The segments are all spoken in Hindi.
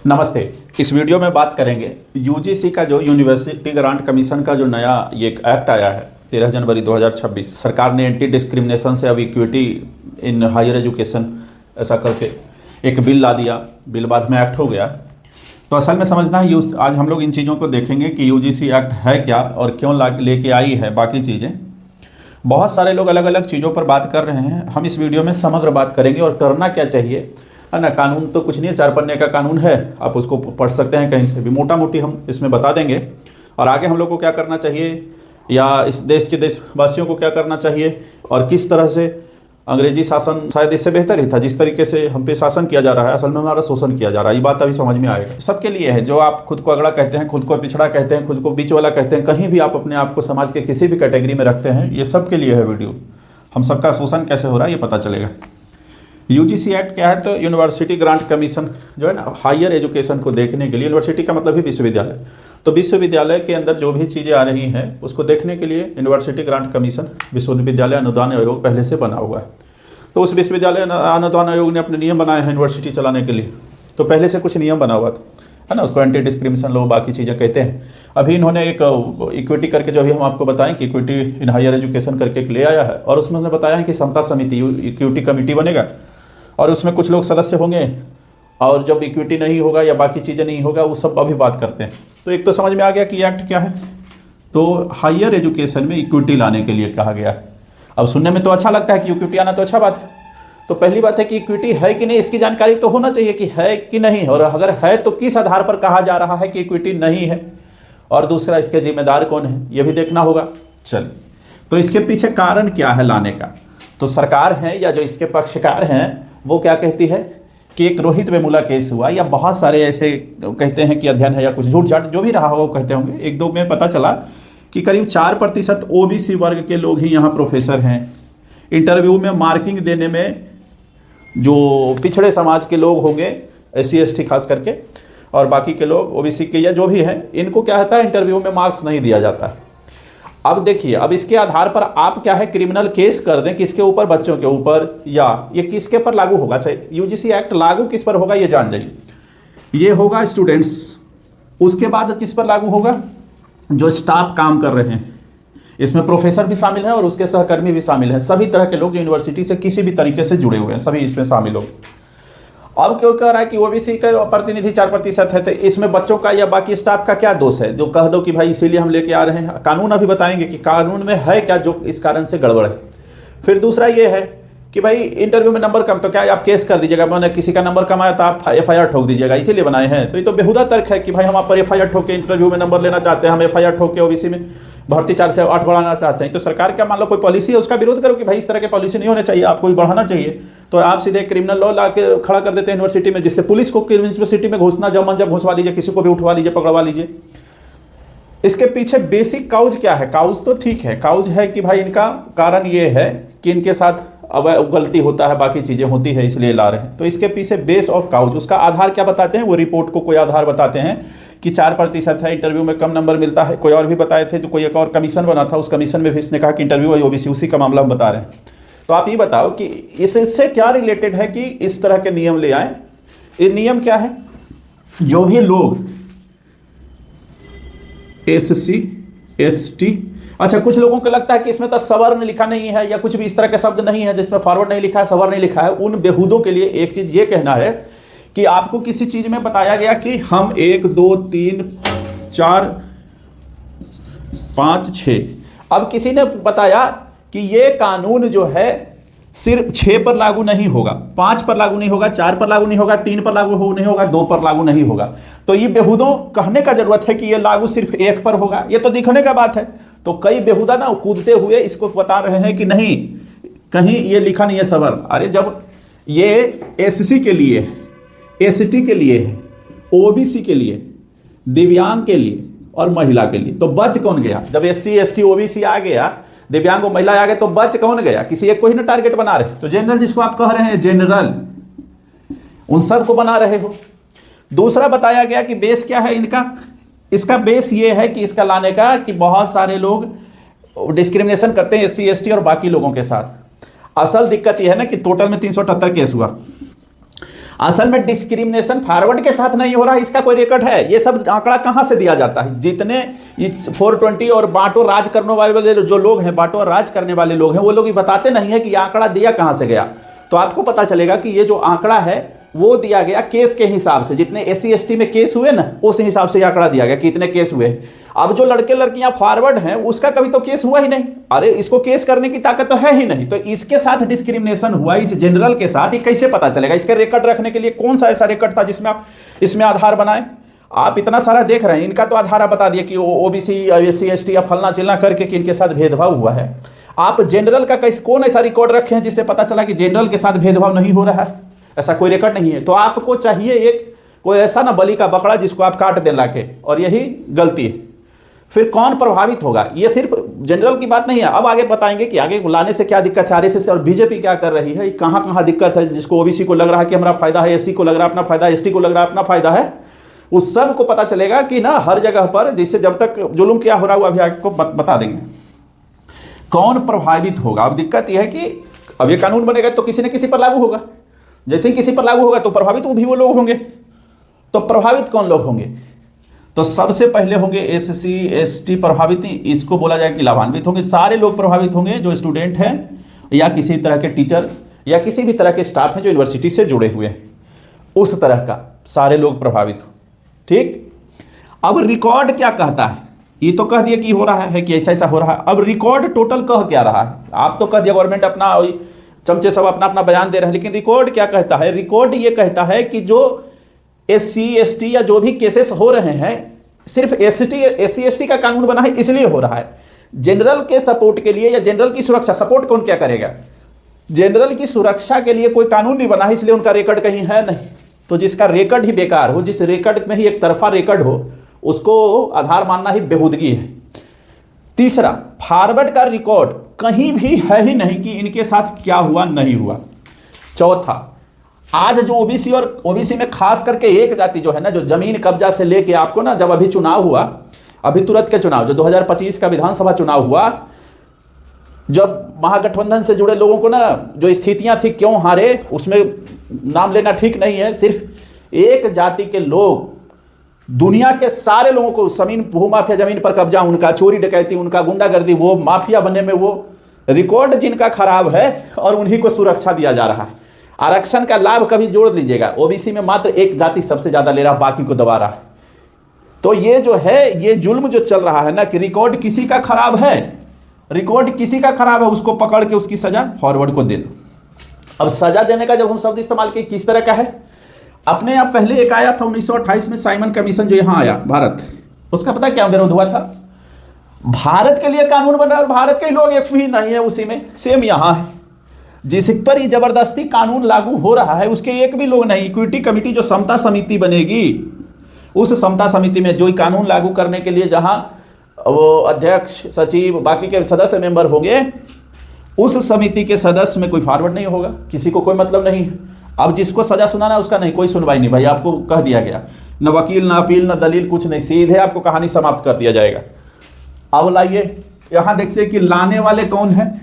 नमस्ते। इस वीडियो में बात करेंगे यूजीसी का जो यूनिवर्सिटी ग्रांट कमीशन का जो नया ये एक्ट आया है 13 जनवरी 2026। सरकार ने एंटी डिस्क्रिमिनेशन से अब इक्विटी इन हायर एजुकेशन ऐसा करके एक बिल ला दिया। बिल बाद में एक्ट हो गया। तो असल में समझना है आज हम लोग इन चीज़ों को देखेंगे कि यूजीसी एक्ट है क्या और क्यों लेके आई है। बाकी चीज़ें बहुत सारे लोग अलग अलग चीज़ों पर बात कर रहे हैं। हम इस वीडियो में समग्र बात करेंगे और करना क्या चाहिए, है ना। कानून तो कुछ नहीं है, 4 पन्ने का कानून है, आप उसको पढ़ सकते हैं कहीं से भी। मोटा मोटी हम इसमें बता देंगे और आगे हम लोग को क्या करना चाहिए या इस देश के देशवासियों को क्या करना चाहिए और किस तरह से अंग्रेजी शासन शायद इससे बेहतर ही था। जिस तरीके से हम पे शासन किया जा रहा है, असल में हमारा शोषण किया जा रहा है। ये बात अभी समझ में आएगा। सबके लिए है, जो आप खुद को अगड़ा कहते हैं, खुद को पिछड़ा कहते हैं, खुद को बीच वाला कहते हैं, कहीं भी आप अपने आप को समाज के किसी भी कैटेगरी में रखते हैं, ये सबके लिए है वीडियो। हम सबका शोषण कैसे हो रहा है ये पता चलेगा। यूजीसी एक्ट क्या है? तो यूनिवर्सिटी ग्रांट कमीशन जो है ना, हायर एजुकेशन को देखने के लिए, यूनिवर्सिटी का मतलब ही विश्वविद्यालय, तो विश्वविद्यालय के अंदर जो भी चीज़ें आ रही हैं उसको देखने के लिए यूनिवर्सिटी ग्रांट कमीशन विश्वविद्यालय अनुदान आयोग पहले से बना हुआ है। तो उस विश्वविद्यालय अनुदान आयोग ने अपने नियम बनाए हैं यूनिवर्सिटी चलाने के लिए। तो पहले से कुछ नियम बना हुआ था, है ना। उसको एंटी डिस्क्रिमिनेशन लो बाकी चीज़ें कहते हैं। अभी इन्होंने एक इक्विटी करके, जो अभी हम आपको बताएं कि इक्विटी इन हायर एजुकेशन करके ले आया है, और उसमें उन्होंने बताया है कि समता समिति इक्विटी कमेटी बनेगा और उसमें कुछ लोग सदस्य होंगे, और जब इक्विटी नहीं होगा या बाकी चीज़ें नहीं होगा वो सब अभी बात करते हैं। तो एक तो समझ में आ गया कि एक्ट क्या है। तो हायर एजुकेशन में इक्विटी लाने के लिए कहा गया है। अब सुनने में तो अच्छा लगता है कि इक्विटी आना तो अच्छा बात है। तो पहली बात है कि इक्विटी है कि नहीं, इसकी जानकारी तो होना चाहिए कि है कि नहीं, और अगर है तो किस आधार पर कहा जा रहा है कि इक्विटी नहीं है, और दूसरा इसके जिम्मेदार कौन है ये भी देखना होगा। चलिए, तो इसके पीछे कारण क्या है लाने का। तो सरकार है या जो इसके पक्षकार हैं वो क्या कहती है कि एक रोहित वेमुला केस हुआ, या बहुत सारे ऐसे कहते हैं कि अध्ययन है या कुछ झूठ झाट जो भी रहा हो वो कहते होंगे। एक दो में पता चला कि करीब 4% ओबीसी वर्ग के लोग ही यहाँ प्रोफेसर हैं। इंटरव्यू में मार्किंग देने में जो पिछड़े समाज के लोग होंगे, SC ST खास करके, और बाकी के लोग ओबीसी के या जो भी हैं, इनको क्या होता है इंटरव्यू में मार्क्स नहीं दिया जाता है। अब देखिए, अब इसके आधार पर आप क्या है क्रिमिनल केस कर दें किसके ऊपर, बच्चों के ऊपर, या ये किसके पर लागू होगा। चाहिए यूजीसी एक्ट लागू किस पर होगा ये जान जाइए। ये होगा स्टूडेंट्स। उसके बाद किस पर लागू होगा? जो स्टाफ काम कर रहे हैं, इसमें प्रोफेसर भी शामिल है और उसके सहकर्मी भी शामिल हैं। सभी तरह के लोग जो यूनिवर्सिटी से किसी भी तरीके से जुड़े हुए हैं सभी इसमें शामिल हो। अब क्यों कह रहा है कि ओबीसी का प्रतिनिधि 4% है, तो इसमें बच्चों का या बाकी स्टाफ का क्या दोष है जो कह दो कि भाई इसीलिए हम लेके आ रहे हैं। कानून अभी बताएंगे कि कानून में है क्या जो इस कारण से गड़बड़ है। फिर दूसरा ये है कि भाई इंटरव्यू में नंबर कम, तो क्या आप केस कर दीजिएगा। मैंने किसी का नंबर कम आया तो आप FIR ठोक दीजिएगा, इसीलिए बनाए हैं। तो ये तो बेहुदा तर्क है कि भाई हम आप पर FIR ठोक के इंटरव्यू में नंबर लेना चाहते हैं, हम FIR ठोक के ओबीसी में भर्ती 4 से 8 बढ़ाना चाहते हैं। तो सरकार क्या, मान लो कोई पॉलिसी है उसका विरोध करो कि भाई इस तरह की पॉलिसी नहीं होनी चाहिए, आपको बढ़ाना चाहिए, तो आप सीधे क्रिमिनल लॉ ला के खड़ा कर देते हैं यूनिवर्सिटी में, जिससे पुलिस को यूनिवर्सिटी में घुसना जब घुसवा लीजिए, किसी को भी उठवा लीजिए, पकड़वा लीजिए। इसके पीछे बेसिक काउज क्या है? काउज तो ठीक है, काउज है कि भाई इनका कारण ये है कि इनके साथ अब गलती होता है, बाकी चीजें होती है, इसलिए ला रहे हैं। तो इसके पीछे बेस ऑफ काउज, उसका आधार क्या बताते हैं, वो रिपोर्ट को कोई आधार बताते हैं कि 4% है, इंटरव्यू में कम नंबर मिलता है। कोई और भी बताए थे, तो कोई एक और कमीशन बना था, उस कमीशन में भी इसने कहा कि इंटरव्यू ओबीसी, उसी का मामला हम बता रहे हैं। तो आप ये बताओ कि इससे क्या रिलेटेड है कि इस तरह के नियम ले आए। ये नियम क्या है? जो भी लोग SC ST, अच्छा कुछ लोगों को लगता है कि इसमें तो सवर्ण लिखा नहीं है या कुछ भी इस तरह के शब्द नहीं है, जिसमें फॉरवर्ड नहीं लिखा है, सवर्ण नहीं लिखा है। उन बेहूदों के लिए एक चीज ये कहना है कि आपको किसी चीज में बताया गया कि हम 1 2 3 4 5 6, अब किसी ने बताया कि ये कानून जो है सिर्फ 6 पर लागू नहीं होगा, 5 पर लागू नहीं होगा, 4 पर लागू नहीं होगा, 3 पर लागू नहीं होगा, 2 पर लागू नहीं होगा। तो ये बेहूदों कहने का जरूरत है कि ये लागू सिर्फ 1 पर होगा, ये तो दिखने का बात है। तो कई बेहुदा ना कूदते हुए इसको बता रहे हैं कि नहीं, कहीं ये लिखा नहीं है सवर्ण। अरे जब ये SC के लिए, ST के लिए है, OBC के लिए, दिव्यांग के लिए और महिला के लिए, तो बच कौन गया? जब SC ST OBC आ गया, दिव्यांग और महिला आ गए, तो बच कौन गया? किसी एक को ही ना टारगेट बना रहे। तो जनरल जिसको आप कह रहे हैं जनरल, उन सब को बना रहे हो। दूसरा बताया गया कि बेस क्या है इनका, इसका बेस ये है कि इसका लाने का कि बहुत सारे लोग डिस्क्रिमिनेशन करते हैं SC ST और बाकी लोगों के साथ। असल दिक्कत यह है ना कि टोटल में 378 केस हुआ। असल में डिस्क्रिमिनेशन फॉरवर्ड के साथ नहीं हो रहा है, इसका कोई रिकॉर्ड है? ये सब आंकड़ा कहां से दिया जाता है? जितने 420 और बांटो राज करने वाले जो लोग हैं, बांटो और राज करने वाले लोग हैं, वो लोग बताते नहीं है कि ये आंकड़ा दिया कहां से गया। तो आपको पता चलेगा कि ये जो आंकड़ा है वो दिया गया केस के हिसाब से, जितने SC ST में केस हुए ना, उस हिसाब से आंकड़ा दिया गया कि इतने केस हुए। अब जो लड़के लड़कियां फॉरवर्ड हैं उसका कभी तो केस हुआ ही नहीं, अरे इसको केस करने की ताकत तो है ही नहीं, तो इसके साथ डिस्क्रिमिनेशन हुआ, इस जनरल के साथ, ये कैसे पता चलेगा? इसके रिकॉर्ड रखने के लिए कौन सा ऐसा रिकॉर्ड था जिसमें आप इसमें आधार बनाए? आप इतना सारा देख रहे हैं, इनका तो आधार बता दिया कि OBC SC ST या फलना चिलना करके कि इनके साथ भेदभाव हुआ है। आप जनरल का कैसे, कौन ऐसा रिकॉर्ड रखे हैं जिससे पता चला कि जनरल के साथ भेदभाव नहीं हो रहा है? ऐसा कोई रिकॉर्ड नहीं है। तो आपको चाहिए एक कोई ऐसा ना बलि का बकरा जिसको आप काट दें लाके, और यही गलती है। फिर कौन प्रभावित होगा? ये सिर्फ जनरल की बात नहीं है, अब आगे बताएंगे कि आगे लाने से क्या दिक्कत है, RSS और बीजेपी क्या कर रही है, कहां कहां दिक्कत है, जिसको OBC को लग रहा है कि हमारा फायदा है, SC को लग रहा है अपना फायदा है, ST को लग रहा है अपना फायदा है, उस सब को पता चलेगा कि ना हर जगह पर, जिससे जब तक जुल्म क्या हो रहा है वो अभी आपको बता देंगे। कौन प्रभावित होगा? अब दिक्कत यह है कि अब ये कानून बनेगा तो किसी न किसी पर लागू होगा, जैसे ही किसी पर लागू होगा तो प्रभावित भी वो लोग होंगे। तो प्रभावित कौन लोग होंगे? तो सबसे पहले होंगे SC ST प्रभावित, इसको बोला जाए कि लाभान्वित होंगे। सारे लोग प्रभावित होंगे जो स्टूडेंट हैं या किसी तरह के टीचर या किसी भी तरह के स्टाफ हैं जो यूनिवर्सिटी से जुड़े हुए हैं, उस तरह का सारे लोग प्रभावित हो। ठीक, अब रिकॉर्ड क्या कहता है? ये तो कह दिया कि हो रहा है, कि ऐसा ऐसा हो रहा है। अब रिकॉर्ड टोटल कह क्या रहा है? आप तो कह दिया गवर्नमेंट अपना चमचे सब अपना अपना बयान दे रहे हैं, लेकिन रिकॉर्ड क्या कहता है? रिकॉर्ड ये कहता है कि जो SC ST या जो भी केसेस हो रहे हैं, सिर्फ SC ST का कानून बना है इसलिए हो रहा है। जनरल के सपोर्ट के लिए या जनरल की सुरक्षा, सपोर्ट कौन क्या करेगा? जनरल की सुरक्षा के लिए कोई कानून नहीं बना है, इसलिए उनका रिकॉर्ड कहीं है नहीं। तो जिसका रिकॉर्ड ही बेकार हो, जिस रिकॉर्ड में ही एक तरफा रिकॉर्ड हो, उसको आधार मानना ही बेहूदगी है। तीसरा, फॉरवर्ड का रिकॉर्ड कहीं भी है ही नहीं कि इनके साथ क्या हुआ नहीं हुआ। चौथा, आज जो OBC और OBC में खास करके एक जाति जो है ना, जो जमीन कब्जा से लेके आपको ना, जब अभी चुनाव हुआ, अभी तुरंत के चुनाव जो 2025 का विधानसभा चुनाव हुआ, जब महागठबंधन से जुड़े लोगों को ना जो स्थितियां थी क्यों हारे, उसमें नाम लेना ठीक नहीं है। सिर्फ एक जाति के लोग दुनिया के सारे लोगों को जमीन, भूमाफिया, जमीन पर कब्जा उनका, चोरी डकैती उनका, गुंडागर्दी, वो माफिया बनने में वो रिकॉर्ड जिनका खराब है, और उन्हीं को सुरक्षा दिया जा रहा है। आरक्षण का लाभ कभी जोड़ लीजिएगा, OBC में मात्र एक जाति सबसे ज्यादा ले रहा, बाकी को दबा रहा है। तो ये जो है, ये जुल्म जो चल रहा है ना, कि रिकॉर्ड किसी का खराब है, रिकॉर्ड किसी का खराब है, उसको पकड़ के उसकी सजा फॉरवर्ड को दे दो। अब सजा देने का जब हम शब्द इस्तेमाल किए, किस तरह का है? अपने आप पहले एक आया था 1928 में साइमन कमीशन, जो यहां आया भारत, उसका पता क्या विरोध हुआ था? भारत के लिए कानून बना और भारत के लोग एक भी नहीं है उसी में, सेम यहां है। जिस पर ये जबरदस्ती कानून लागू हो रहा है उसके एक भी लोग नहीं। इक्विटी कमेटी जो समता समिति बनेगी, उस समता समिति में जो कानून लागू करने के लिए जहां वो अध्यक्ष, सचिव, बाकी के सदस्य मेंबर होंगे, उस समिति के सदस्य में कोई फॉरवर्ड नहीं होगा, किसी को कोई मतलब नहीं है। अब जिसको सजा सुनाना उसका नहीं, कोई सुनवाई नहीं भाई, आपको कह दिया गया, न वकील, न अपील, न दलील, कुछ नहीं, सीधे आपको कहानी समाप्त कर दिया जाएगा। अब लाइए यहां देखिए कि लाने वाले कौन है।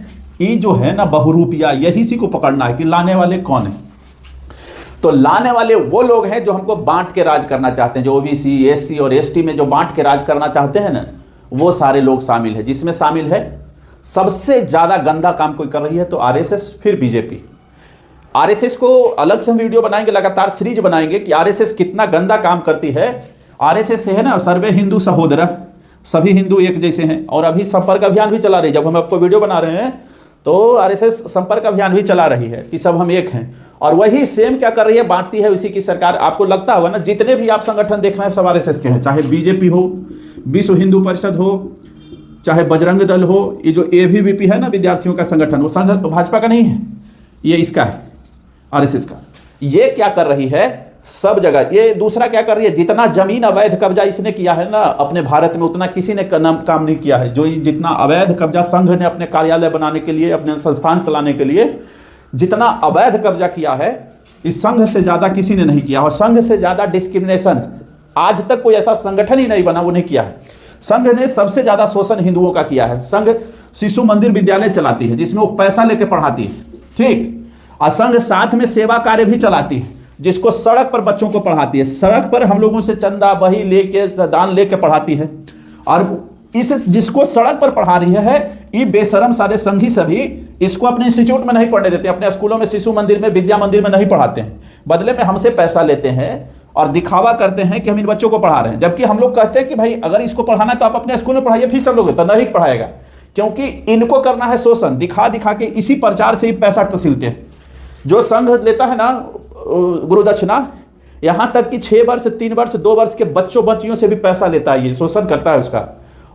ये जो है ना बहुरूपिया, यही सी को पकड़ना है कि लाने वाले कौन है। तो लाने वाले वो लोग हैं जो हमको बांट के राज करना चाहते हैं, जो OBC SC और ST में जो बांट के राज करना चाहते हैं ना, वो सारे लोग शामिल है। जिसमें शामिल है सबसे ज्यादा गंदा काम कोई कर रही है तो RSS, फिर BJP। RSS को अलग से हम वीडियो बनाएंगे, लगातार सीरीज बनाएंगे कि RSS कितना गंदा काम करती है। RSS है ना, सर्वे हिंदू सहोदर, सभी हिंदू एक जैसे हैं। और अभी संपर्क अभियान भी चला रही है, जब हम आपको वीडियो बना रहे हैं तो RSS संपर्क अभियान भी चला रही है कि सब हम एक हैं। और वही सेम क्या कर रही है, बांटती है उसी की सरकार। आपको लगता होगा ना, जितने भी आप संगठन देख रहे हैं सब RSS के हैं, चाहे BJP हो, विश्व हिंदू परिषद हो, चाहे बजरंग दल हो, ये जो ABVP है ना विद्यार्थियों का संगठन, वो संघ भाजपा का नहीं है, ये इसका है, RSS का। ये क्या कर रही है सब जगह। ये दूसरा क्या कर रही है, जितना जमीन अवैध कब्जा इसने किया है ना अपने भारत में, उतना किसी ने काम नहीं किया है। जो जितना अवैध कब्जा संघ ने अपने कार्यालय बनाने के लिए, अपने संस्थान चलाने के लिए जितना अवैध कब्जा किया है, इस संघ से ज्यादा किसी ने नहीं किया। और संघ से ज्यादा डिस्क्रिमिनेशन आज तक कोई ऐसा संगठन ही नहीं बना वो नहीं किया है। संघ ने सबसे ज्यादा शोषण हिंदुओं का किया है। संघ शिशु मंदिर विद्यालय चलाती है जिसमें वो पैसा लेके पढ़ाती है, ठीक। और संघ साथ में सेवा कार्य भी चलाती है। जिसको सड़क पर बच्चों को पढ़ाती है, सड़क पर हम लोगों से चंदा बही लेके दान लेके पढ़ाती है, और इस जिसको सड़क पर पढ़ा रही है ये बेशरम सारे संघी सभी इसको अपने इंस्टीट्यूट में नहीं पढ़ने देते, अपने स्कूलों में, शिशु मंदिर में, विद्या मंदिर में नहीं पढ़ाते हैं, बदले में हमसे पैसा लेते हैं और दिखावा करते हैं कि हम इन बच्चों को पढ़ा रहे हैं। जबकि हम लोग कहते हैं कि भाई अगर इसको पढ़ाना है तो आप अपने स्कूल में पढ़ाइए, फीस सब लोग तो नहीं पढ़ाएगा, क्योंकि इनको करना है शोषण, दिखा दिखा के इसी प्रचार से ही पैसा तसीलते हैं। जो संघ लेता है ना गुरु दक्षिणा, यहां तक कि 6 वर्ष 3 वर्ष 2 वर्ष के बच्चों बच्चियों से भी पैसा लेता है, ये शोषण करता है उसका।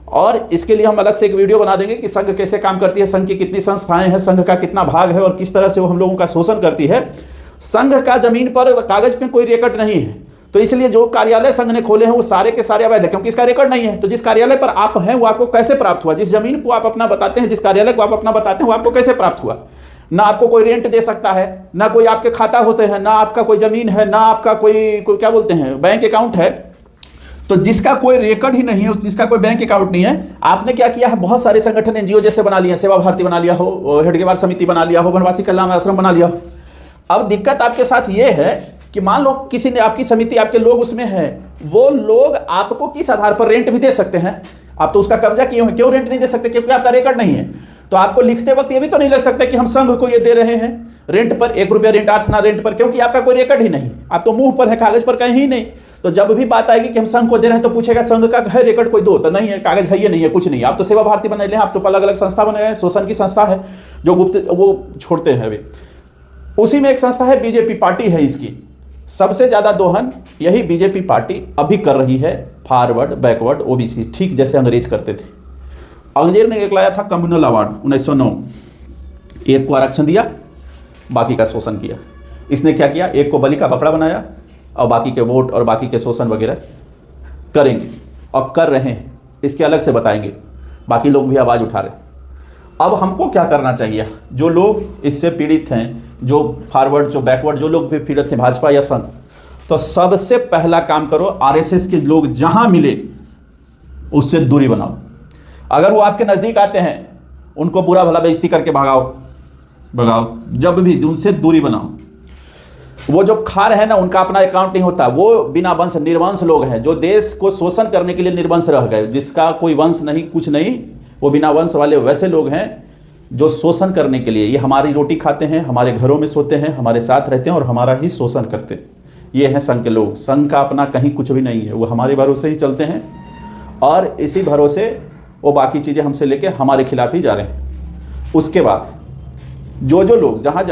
और इसके लिए हम अलग से एक वीडियो बना देंगे कि संघ कैसे काम करती है, संघ की कितनी संस्थाएं हैं, संघ का कितना भाग है और किस तरह से वो हम लोगों का शोषण करती है। संघ का जमीन पर कागज पे कोई रिकॉर्ड नहीं है, तो इसलिए जो कार्यालय संघ ने खोले हैं वो सारे के सारे अवैध है, क्योंकि इसका रिकॉर्ड नहीं है। तो जिस कार्यालय पर आप हैं वो आपको कैसे प्राप्त हुआ, जिस जमीन को आप अपना बताते हैं, जिस कार्यालय को आप अपना बताते हैं वो आपको कैसे प्राप्त हुआ। ना आपको कोई रेंट दे सकता है, ना कोई आपके खाता होते हैं, ना आपका कोई जमीन है, ना आपका कोई क्या बोलते हैं बैंक अकाउंट है। तो जिसका कोई रिकॉर्ड ही नहीं है, जिसका कोई बैंक अकाउंट नहीं है, आपने क्या किया है, बहुत सारे संगठन एनजीओ जैसे बना लिया, सेवा भारती बना लिया हो, हेडगेवार समिति बना लिया हो, वनवासी कल्याण आश्रम बना लिया हो। अब दिक्कत आपके साथ ये है कि मान लो किसी ने आपकी समिति, आपके लोग उसमें हैं, वो लोग आपको किस आधार पर रेंट भी दे सकते हैं, आप तो उसका कब्जा किए हैं, क्यों रेंट नहीं दे सकते, क्योंकि आपका रिकॉर्ड नहीं है। तो आपको लिखते वक्त ये भी तो नहीं लग सकता कि हम संघ को ये दे रहे हैं रेंट पर, 1 रुपया रेंट 8 आना रेंट पर, क्योंकि आपका कोई रिकॉर्ड ही नहीं, आप तो मुंह पर है, कागज पर कहीं ही नहीं। तो जब भी बात आएगी कि हम संघ को दे रहे हैं तो पूछेगा संघ का है रिकॉर्ड, कोई दो तो नहीं है, कागज है ये नहीं है, कुछ नहीं। आप तो सेवा भारती बना ले, आप तो अलग अलग संस्था बने हैं, शोषण की संस्था है जो गुप्त वो छोड़ते हैं अभी। उसी में एक संस्था है बीजेपी पार्टी है, इसकी सबसे ज्यादा दोहन यही बीजेपी पार्टी अभी कर रही है, फॉरवर्ड बैकवर्ड ओबीसी, ठीक जैसे अंग्रेज करते थे। अंग्रेज ने एक लाया था कम्युनल अवार्ड 1909, एक को आरक्षण दिया, बाकी का शोषण किया। इसने क्या किया, एक को बलि का बकरा बनाया और बाकी के वोट और बाकी के शोषण वगैरह करेंगे और कर रहे हैं, इसके अलग से बताएंगे। बाकी लोग भी आवाज उठा रहे। अब हमको क्या करना चाहिए, जो लोग इससे पीड़ित हैं, जो फॉरवर्ड जो बैकवर्ड जो लोग भी पीड़ित हैं, भाजपा या संघ, तो सबसे पहला काम करो, आरएसएस के लोग जहां मिले उससे दूरी बनाओ। अगर वो आपके नजदीक आते हैं उनको बुरा भला बेइज्जती करके भगाओ, जब भी उनसे दूरी बनाओ। वो जो खा रहे हैं ना, उनका अपना अकाउंट नहीं होता, वो बिना वंश निर्वंश लोग हैं, जो देश को शोषण करने के लिए निर्वंश रह गए, जिसका कोई वंश नहीं कुछ नहीं, वो बिना वंश वाले वैसे लोग हैं जो शोषण करने के लिए, ये हमारी रोटी खाते हैं, हमारे घरों में सोते हैं, हमारे साथ रहते हैं और हमारा ही शोषण करते हैं। ये हैं संघ के लोग। संघ का अपना कहीं कुछ भी नहीं है, वो हमारे भरोसे ही चलते हैं और इसी भरोसे वो बाकी चीज़ें हमसे लेके हमारे खिलाफ ही जा रहे हैं। उसके बाद जो लोग जहाँ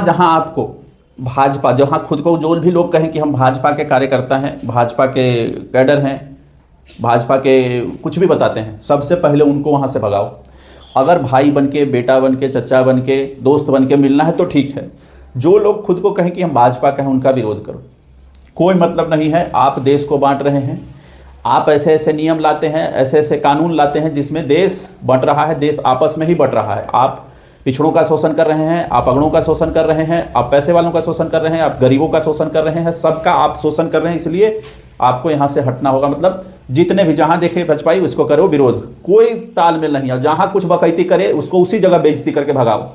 जहाँ आपको भाजपा, जहाँ खुद को जो भी लोग कहें कि हम भाजपा के कार्यकर्ता हैं, भाजपा के कैडर हैं, भाजपा के कुछ भी बताते हैं, सबसे पहले उनको वहाँ से भगाओ। अगर भाई बन के, बेटा बन के, चचा बन के, दोस्त बन के मिलना है तो ठीक है। जो लोग खुद को कहें कि हम भाजपा का हैं उनका विरोध करो, कोई मतलब नहीं है। आप देश को बांट रहे हैं, आप ऐसे ऐसे नियम लाते हैं, ऐसे ऐसे कानून लाते हैं जिसमें देश बंट रहा है, देश आपस में ही बंट रहा है। आप पिछड़ों का शोषण कर रहे हैं, आप अगड़ों का शोषण कर रहे हैं, आप पैसे वालों का शोषण कर रहे हैं, आप गरीबों का शोषण कर रहे हैं, सबका आप शोषण कर रहे हैं। इसलिए आपको यहाँ से हटना होगा। मतलब जितने भी जहाँ देखे भजपाई उसको करो विरोध, कोई तालमेल नहीं है। जहाँ कुछ बकैती करे उसको उसी जगह बेइज्जती करके भगाओ,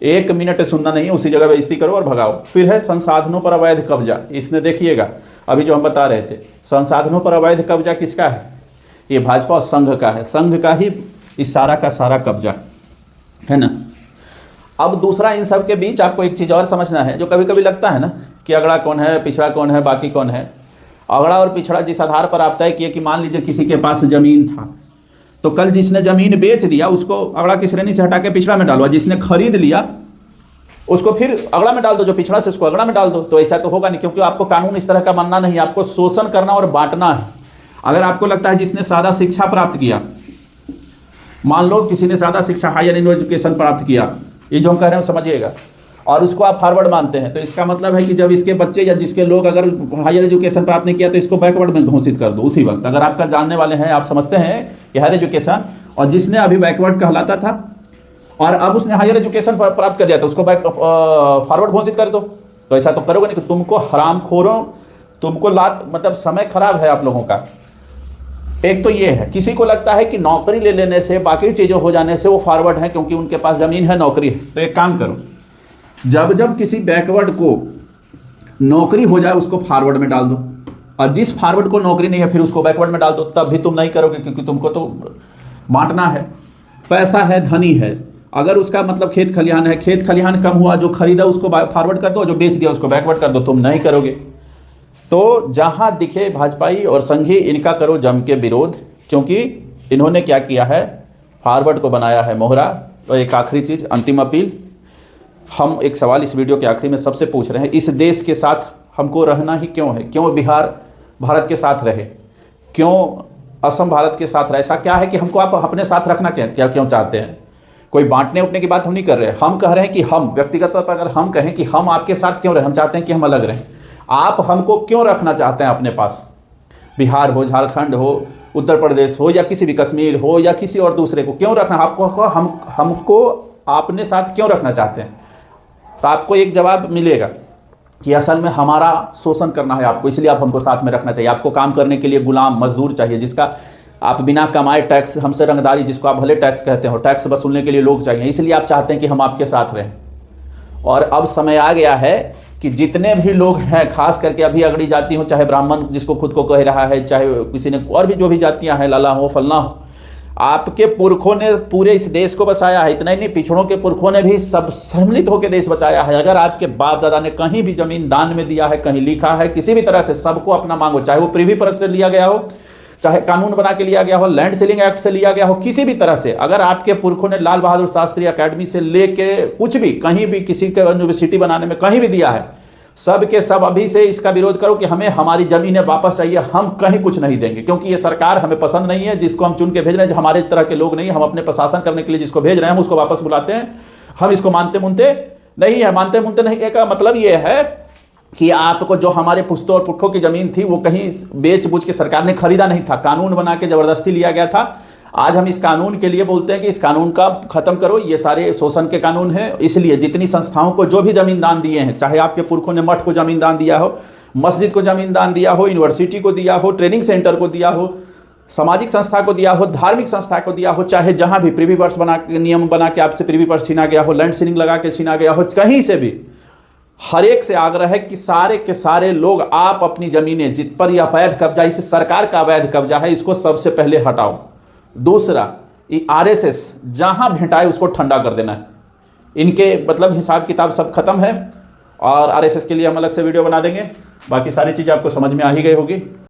1 मिनट सुनना नहीं है, उसी जगह बेइज्जती करो और भगाओ। फिर है संसाधनों पर अवैध कब्जा, इसने देखिएगा अभी जो हम बता रहे थे, संसाधनों पर अवैध कब्जा किसका है, ये भाजपा और संघ का है, संघ का ही इस सारा का सारा कब्जा है ना। अब दूसरा, इन सब के बीच आपको एक चीज़ और समझना है, जो कभी कभी लगता है ना कि अगड़ा कौन है, पिछड़ा कौन है, बाकी कौन है। अगड़ा और पिछड़ा जिस आधार पर आप तय किए कि मान लीजिए किसी के पास ज़मीन था, तो कल जिसने ज़मीन बेच दिया उसको अगड़ा की श्रेणी से हटा के पिछड़ा में डालो, जिसने खरीद लिया उसको फिर अगड़ा में डाल दो, जो पिछड़ा से उसको अगड़ा में डाल दो। तो ऐसा तो होगा नहीं, क्योंकि आपको कानून इस तरह का मानना नहीं, आपको शोषण करना और बांटना है। अगर आपको लगता है जिसने सादा शिक्षा प्राप्त किया, मान लो किसी ने सादा शिक्षा हायर एजुकेशन प्राप्त किया, ये जो हम कह रहे हैं समझिएगा, और उसको आप फॉरवर्ड मानते हैं, तो इसका मतलब है कि जब इसके बच्चे या जिसके लोग अगर हायर एजुकेशन प्राप्त नहीं किया तो इसको बैकवर्ड में घोषित कर दो उसी वक्त। अगर आपका जानने वाले हैं, आप समझते हैं कि हायर एजुकेशन, और जिसने अभी बैकवर्ड कहलाता था और अब उसने हायर एजुकेशन प्राप्त कर दिया तो उसको फॉरवर्ड घोषित कर दो, तो ऐसा तो करोगे नहीं कि तुमको हरामखोरों तुमको लात मतलब समय खराब है आप लोगों का। एक तो ये है, किसी को लगता है कि नौकरी ले लेने से, बाकी चीज़ें हो जाने से वो फॉरवर्ड है क्योंकि उनके पास ज़मीन है, नौकरी है। तो एक काम करो, जब जब किसी बैकवर्ड को नौकरी हो जाए उसको फॉरवर्ड में डाल दो, और जिस फॉरवर्ड को नौकरी नहीं है फिर उसको बैकवर्ड में डाल दो। तब भी तुम नहीं करोगे क्योंकि तुमको तो बांटना है, पैसा है, धनी है। अगर उसका मतलब खेत खलिहान है, खेत खलिहान कम हुआ, जो खरीदा उसको फॉरवर्ड कर दो, जो बेच दिया उसको बैकवर्ड कर दो। तुम नहीं करोगे। तो जहां दिखे भाजपाई और संघी, इनका करो जम के विरोध, क्योंकि इन्होंने क्या किया है, फॉरवर्ड को बनाया है मोहरा। तो एक आखिरी चीज़, अंतिम अपील, हम एक सवाल इस वीडियो के आखिरी में सबसे पूछ रहे हैं, इस देश के साथ हमको रहना ही क्यों है? क्यों बिहार भारत के साथ रहे, क्यों असम भारत के साथ रहे? ऐसा क्या है कि हमको आप अपने साथ रखना क्या क्यों चाहते हैं? कोई बांटने उठने की बात हम नहीं कर रहे, हम कह रहे हैं कि हम व्यक्तिगत तौर पर अगर हम कहें कि हम आपके साथ क्यों रहे, हम चाहते हैं कि हम अलग रहें। आप हमको क्यों रखना चाहते हैं अपने पास? बिहार हो, झारखंड हो, उत्तर प्रदेश हो, या किसी भी कश्मीर हो, या किसी और दूसरे को क्यों रखना? आपको हमको अपने साथ क्यों रखना चाहते हैं? तो आपको एक जवाब मिलेगा कि असल में हमारा शोषण करना है आपको, इसलिए आप हमको साथ में रखना चाहिए। आपको काम करने के लिए गुलाम मजदूर चाहिए, जिसका आप बिना कमाए टैक्स, हमसे रंगदारी, जिसको आप भले टैक्स कहते हो, टैक्स वसूलने के लिए लोग चाहिए। इसलिए आप चाहते हैं कि हम आपके साथ रहें। और अब समय आ गया है कि जितने भी लोग हैं, खास करके अभी अगड़ी जाति हो, चाहे ब्राह्मण जिसको खुद को कह रहा है, चाहे किसी ने और भी जो भी जातियां हैं, लाला हो, फलना हो, आपके पुरखों ने पूरे इस देश को बसाया है। इतना ही नहीं, पिछड़ों के पुरखों ने भी सब सम्मिलित होकर देश बचाया है। अगर आपके बाप दादा ने कहीं भी जमीन दान में दिया है, कहीं लिखा है, किसी भी तरह से सबको अपना मांगो, चाहे वो प्रिवी पर्स से लिया गया हो, चाहे कानून बना के लिया गया हो, लैंड सीलिंग एक्ट से लिया गया हो, किसी भी तरह से, अगर आपके पुरखों ने लाल बहादुर शास्त्री अकेडमी से लेके कुछ भी, कहीं भी, किसी के यूनिवर्सिटी बनाने में कहीं भी दिया है, सब के सब अभी से इसका विरोध करो कि हमें हमारी जमीनें वापस चाहिए। हम कहीं कुछ नहीं देंगे, क्योंकि ये सरकार हमें पसंद नहीं है। जिसको हम चुन के भेज रहे हैं, हमारे तरह के लोग नहीं, हम अपने प्रशासन करने के लिए जिसको भेज रहे हैं हम उसको वापस बुलाते हैं। हम इसको मानते मुनते नहीं है। मानते मुनते नहीं का मतलब ये है कि आपको जो हमारे पुश्तों और पुरखों की जमीन थी वो कहीं बेच बूझ के सरकार ने खरीदा नहीं था, कानून बना के जबरदस्ती लिया गया था। आज हम इस कानून के लिए बोलते हैं कि इस कानून का खत्म करो, ये सारे शोषण के कानून हैं। इसलिए जितनी संस्थाओं को जो भी जमीन दान दिए हैं, चाहे आपके पुरखों ने मठ को जमीन दान दिया हो, मस्जिद को जमीन दान दिया हो, यूनिवर्सिटी को दिया हो, ट्रेनिंग सेंटर को दिया हो, सामाजिक संस्था को दिया हो, धार्मिक संस्था को दिया हो, चाहे जहां भी प्रिवी पर्स बना नियम बना के आपसे प्रिवी पर्स छीना गया हो, लैंड सीलिंग लगा के छीना गया हो, कहीं से भी, हर एक से आग्रह है कि सारे के सारे लोग आप अपनी जमीनें जित पर यह अवैध कब्जा, इस सरकार का अवैध कब्जा है, इसको सबसे पहले हटाओ। दूसरा, आरएसएस जहां भेंटाए उसको ठंडा कर देना है। इनके मतलब हिसाब किताब सब खत्म है, और आरएसएस के लिए हम अलग से वीडियो बना देंगे। बाकी सारी चीज़ें आपको समझ में आ ही गई होगी।